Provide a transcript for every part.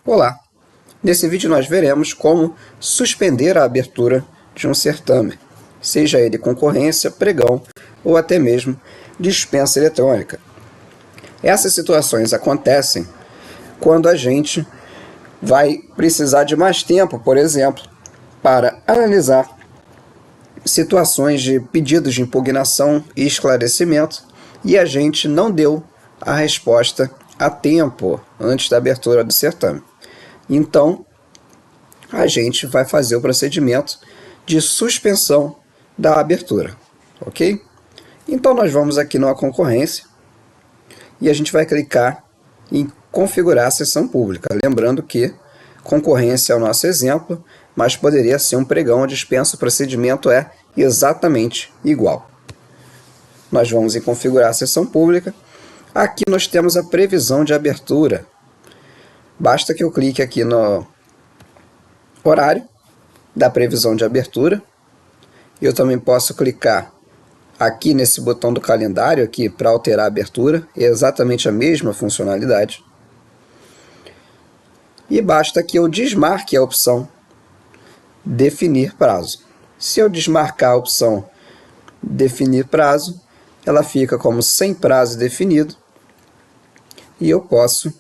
Olá! Nesse vídeo nós veremos como suspender a abertura de um certame, seja ele concorrência, pregão ou até mesmo dispensa eletrônica. Essas situações acontecem quando a gente vai precisar de mais tempo, por exemplo, para analisar situações de pedidos de impugnação e esclarecimento e a gente não deu a resposta a tempo antes da abertura do certame. Então, a gente vai fazer o procedimento de suspensão da abertura, ok? Então, nós vamos aqui numa concorrência e a gente vai clicar em configurar a sessão pública. Lembrando que concorrência é o nosso exemplo, mas poderia ser um pregão ou dispensa, o procedimento é exatamente igual. Nós vamos em configurar a sessão pública. Aqui nós temos a previsão de abertura. Basta que eu clique aqui no horário da previsão de abertura. Eu também posso clicar aqui nesse botão do calendário aqui para alterar a abertura. É exatamente a mesma funcionalidade. E basta que eu desmarque a opção definir prazo. Se eu desmarcar a opção definir prazo, ela fica como sem prazo definido. E eu posso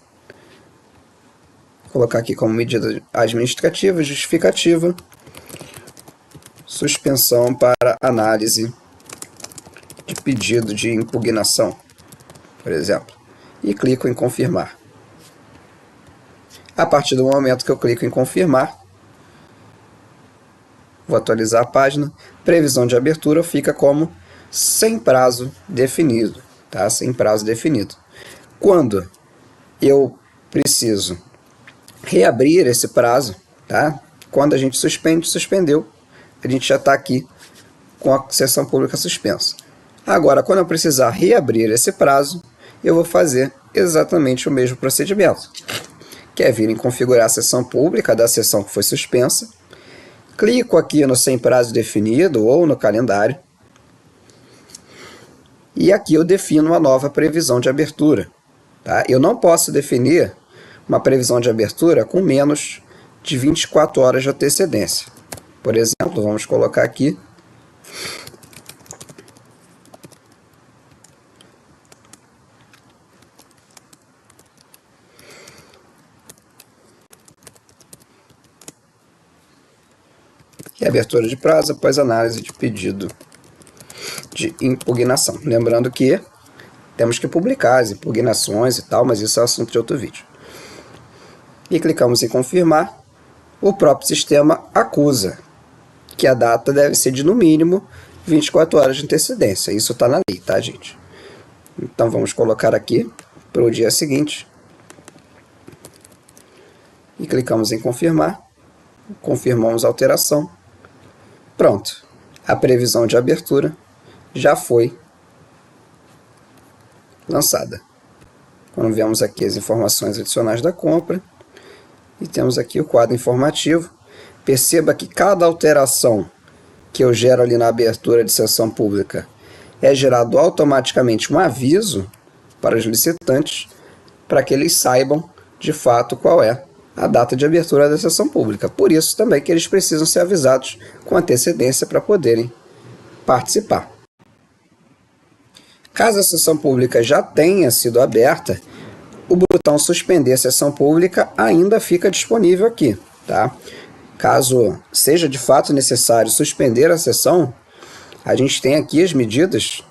colocar aqui como medida administrativa, justificativa, suspensão para análise de pedido de impugnação, por exemplo, e clico em confirmar. A partir do momento que eu clico em confirmar, vou atualizar a página, previsão de abertura fica como sem prazo definido, tá? Sem prazo definido. Quando eu preciso reabrir esse prazo, tá? Quando a gente suspendeu, a gente já está aqui com a sessão pública suspensa. Agora, quando eu precisar reabrir esse prazo, eu vou fazer exatamente o mesmo procedimento, que é vir em configurar a sessão pública da sessão que foi suspensa, clico aqui no sem prazo definido ou no calendário, e aqui eu defino uma nova previsão de abertura. Tá? Eu não posso definir uma previsão de abertura com menos de 24 horas de antecedência. Por exemplo, vamos colocar aqui reabertura de prazo após análise de pedido de impugnação. Lembrando que temos que publicar as impugnações e tal, mas isso é assunto de outro vídeo. E clicamos em confirmar. O próprio sistema acusa que a data deve ser de no mínimo 24 horas de antecedência. Isso está na lei, tá, gente? Então vamos colocar aqui para o dia seguinte. E clicamos em confirmar. Confirmamos a alteração. Pronto. A previsão de abertura já foi lançada. Quando vemos aqui as informações adicionais da compra, e temos aqui o quadro informativo. Perceba que cada alteração que eu gero ali na abertura de sessão pública é gerado automaticamente um aviso para os licitantes, para que eles saibam de fato qual é a data de abertura da sessão pública. Por isso também que eles precisam ser avisados com antecedência para poderem participar. Caso a sessão pública já tenha sido aberta, o botão suspender sessão pública ainda fica disponível aqui, tá? Caso seja de fato necessário suspender a sessão, a gente tem aqui as medidas,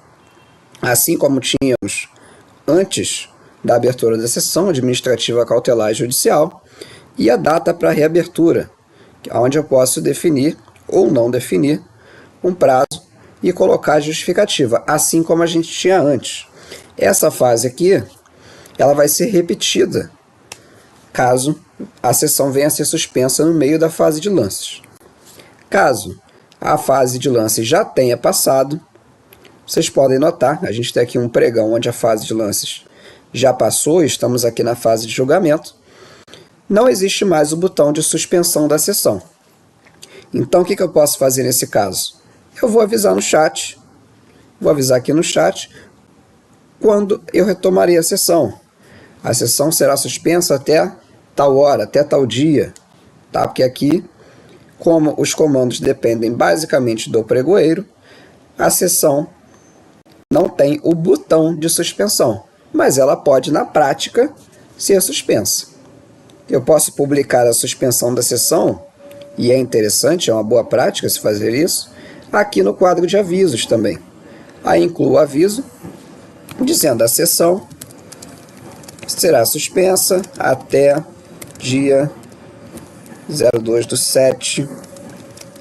assim como tínhamos antes da abertura da sessão administrativa, cautelar e judicial, e a data para reabertura, onde eu posso definir ou não definir um prazo e colocar a justificativa, assim como a gente tinha antes. Essa fase aqui, ela vai ser repetida caso a sessão venha a ser suspensa no meio da fase de lances. Caso a fase de lances já tenha passado, vocês podem notar, a gente tem aqui um pregão onde a fase de lances já passou, estamos aqui na fase de julgamento, não existe mais o botão de suspensão da sessão. Então, o que eu posso fazer nesse caso? Eu vou avisar no chat, vou avisar aqui no chat, quando eu retomarei a sessão. A sessão será suspensa até tal hora, até tal dia, tá? Porque aqui, como os comandos dependem basicamente do pregoeiro, a sessão não tem o botão de suspensão, mas ela pode, na prática, ser suspensa. Eu posso publicar a suspensão da sessão, e é interessante, é uma boa prática se fazer isso, aqui no quadro de avisos também. Aí incluo o aviso, dizendo a sessão será suspensa até dia 02/7,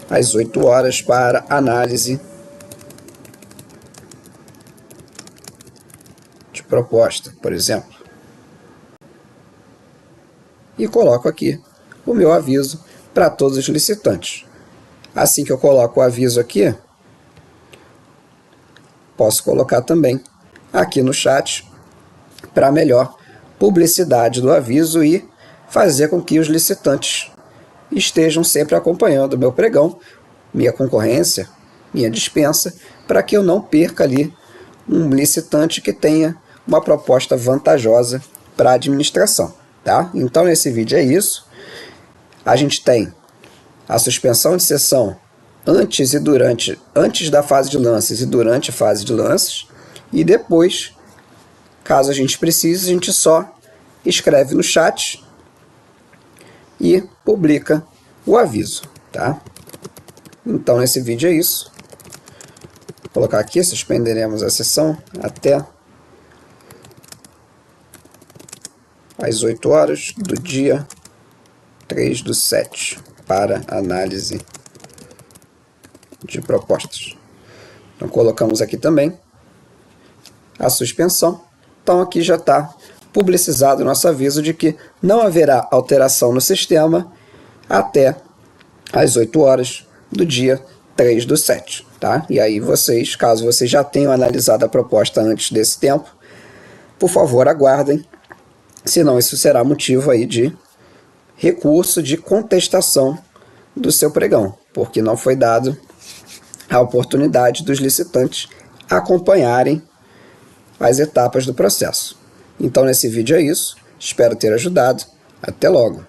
às 8 horas, para análise de proposta, por exemplo. E coloco aqui o meu aviso para todos os licitantes. Assim que eu coloco o aviso aqui, posso colocar também aqui no chat para melhor publicidade do aviso e fazer com que os licitantes estejam sempre acompanhando o meu pregão, minha concorrência, minha dispensa, para que eu não perca ali um licitante que tenha uma proposta vantajosa para a administração, tá? Então, nesse vídeo é isso. A gente tem a suspensão de sessão antes da fase de lances e durante a fase de lances, e depois, caso a gente precise, a gente só escreve no chat e publica o aviso, tá? Então, nesse vídeo é isso. Vou colocar aqui, suspenderemos a sessão até às 8 horas do dia 3/7 para análise de propostas. Então, colocamos aqui também a suspensão. Então, aqui já está publicizado o nosso aviso de que não haverá alteração no sistema até às 8 horas do dia 3/7, tá? E aí vocês, caso vocês já tenham analisado a proposta antes desse tempo, por favor, aguardem, senão isso será motivo aí de recurso de contestação do seu pregão, porque não foi dado a oportunidade dos licitantes acompanharem as etapas do processo. Então, nesse vídeo é isso. Espero ter ajudado. Até logo!